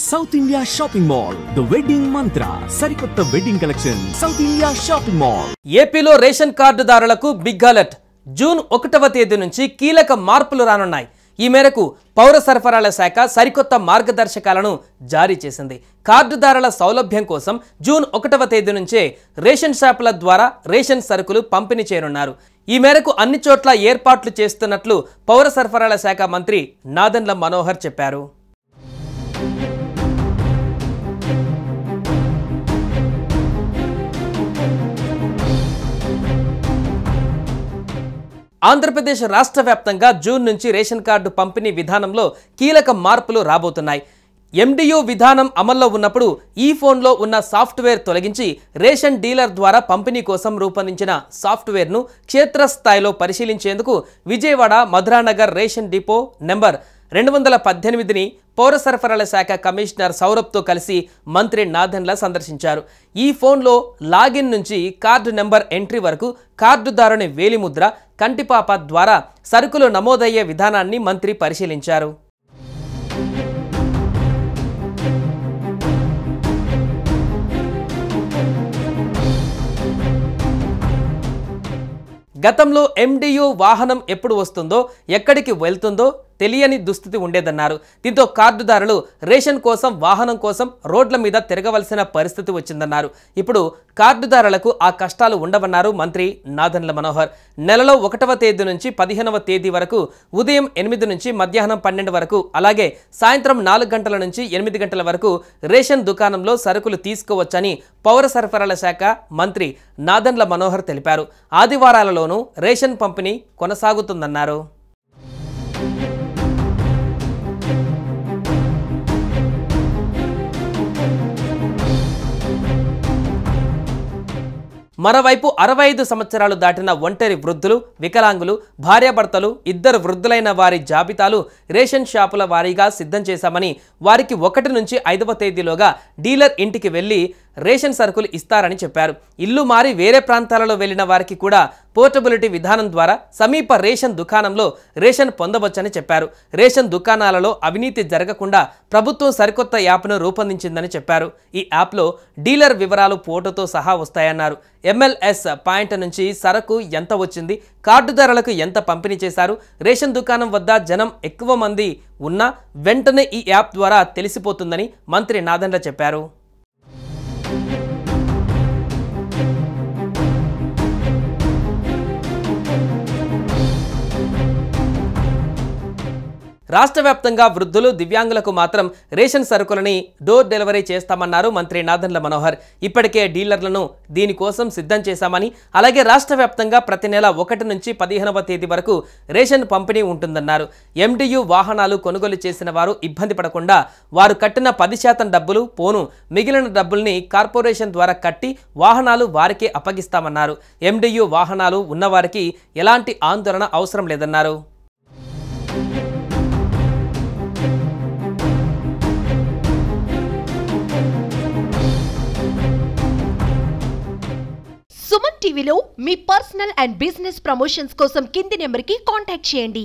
South India shopping mall the wedding మంత్ర సరికొత్త wedding collection south India shopping mall. ఏపీలో ration కార్డుదారులకు big alert. June 1వ తేదీ నుంచి కీలక మార్పులు రానున్నాయి. ఈ మేరకు పౌర సరఫరాల శాఖ సరికొత్త మార్గదర్శకాలను జారీ చేసింది. కార్డుదారుల సౌలభ్యం కోసం జూన్ 1వ తేదీ నుంచే రేషన్ షాపుల ద్వారా రేషన్ సరుకులు పంపిణీ చేయనున్నారు. ఈ మేరకు అన్ని చోట్ల ఏర్పాట్లు చేస్తున్నట్లు పౌర సరఫరాల శాఖ మంత్రి నాదెండ్ల మనోహర్ చెప్పారు. ఆంధ్రప్రదేశ్ రాష్ట్ర వ్యాప్తంగా జూన్ నుంచి రేషన్ కార్డు పంపిణీ విధానంలో కీలక మార్పులు రాబోతున్నాయి. ఎండియు విధానం అమల్లో ఉన్నప్పుడు ఈ ఫోన్లో ఉన్న సాఫ్ట్వేర్ తొలగించి రేషన్ డీలర్ ద్వారా పంపిణీ కోసం రూపొందించిన సాఫ్ట్వేర్ను క్షేత్రస్థాయిలో పరిశీలించేందుకు Vijayawada Madhuranagar ration depot number 218ని పౌర సరఫరాల శాఖ కమిషనర్ సౌరభ్తో కలిసి మంత్రి నాదెండ్ల సందర్శించారు. ఈ ఫోన్లో లాగిన్ నుంచి కార్డు నెంబర్ ఎంట్రీ వరకు కార్డుదారుని వేలిముద్ర, కంటిపాప ద్వారా సరుకులు నమోదయ్యే విధానాన్ని మంత్రి పరిశీలించారు. గతంలో ఎండియు వాహనం ఎప్పుడు వస్తుందో, ఎక్కడికి వెళ్తుందో తెలియని దుస్థితి ఉండేదన్నారు. దీంతో కార్డుదారులు రేషన్ కోసం, వాహనం కోసం రోడ్ల మీద తిరగవలసిన పరిస్థితి వచ్చిందన్నారు. ఇప్పుడు కార్డుదారులకు ఆ కష్టాలు ఉండవన్నారు మంత్రి నాదెండ్ల మనోహర్. నెలలో 1వ తేదీ నుంచి 15వ తేదీ వరకు ఉదయం 8 నుంచి మధ్యాహ్నం 12 వరకు, అలాగే సాయంత్రం 4 గంటల నుంచి 8 గంటల వరకు రేషన్ దుకాణంలో సరుకులు తీసుకోవచ్చని పౌర సరఫరాల శాఖ మంత్రి నాదెండ్ల మనోహర్ తెలిపారు. ఆదివారాలలోనూ రేషన్ పంపిణీ కొనసాగుతుందన్నారు. మరోవైపు 65 సంవత్సరాలు దాటిన ఒంటరి వృద్ధులు, వికలాంగులు, భార్యాభర్తలు, 2 వృద్ధులైన వారి జాబితాలు రేషన్ షాపుల వారీగా సిద్ధం చేశామని, వారికి 1 నుంచి 5వ తేదీలోగా డీలర్ ఇంటికి వెళ్లి రేషన్ సరుకులు ఇస్తారని చెప్పారు. ఇల్లు మారి వేరే ప్రాంతాలలో వెళ్లిన వారికి కూడా పోర్టబిలిటీ విధానం ద్వారా సమీప రేషన్ దుకాణంలో రేషన్ పొందవచ్చని చెప్పారు. రేషన్ దుకాణాలలో అవినీతి జరగకుండా ప్రభుత్వం సరికొత్త యాప్ను రూపొందించిందని చెప్పారు. ఈ యాప్లో డీలర్ వివరాలు ఫోటోతో సహా వస్తాయన్నారు. MLS పాయింట్ నుంచి సరకు ఎంత వచ్చింది, కార్డుదారులకు ఎంత పంపిణీ చేశారు, రేషన్ దుకాణం వద్ద జనం ఎక్కువ మంది ఉన్నా వెంటనే ఈ యాప్ ద్వారా తెలిసిపోతుందని మంత్రి నాదెండ్ల చెప్పారు. రాష్ట్ర వ్యాప్తంగా వృద్ధులు, దివ్యాంగులకు మాత్రం రేషన్ సరుకులని డోర్ డెలివరీ చేస్తామన్నారు మంత్రి నాదెండ్ల మనోహర్. ఇప్పటికే డీలర్లను దీనికోసం సిద్ధం చేశామని, అలాగే రాష్ట్ర వ్యాప్తంగా ప్రతి నెల 1 నుంచి 15వ తేదీ వరకు రేషన్ పంపిణీ ఉంటుందన్నారు. ఎండియు వాహనాలు కొనుగోలు చేసిన వారు ఇబ్బంది పడకుండా వారు కట్టిన 10% డబ్బులు పోను, మిగిలిన డబ్బుల్ని కార్పొరేషన్ ద్వారా కట్టి వాహనాలు వారికే అప్పగిస్తామన్నారు. ఎండియు వాహనాలు ఉన్నవారికి ఎలాంటి ఆందోళన అవసరం లేదన్నారు. సుమన్ టీవీలో మీ పర్సనల్ అండ్ బిజినెస్ ప్రమోషన్స్ కోసం కింది నెంబర్కి కాంటాక్ట్ చేయండి.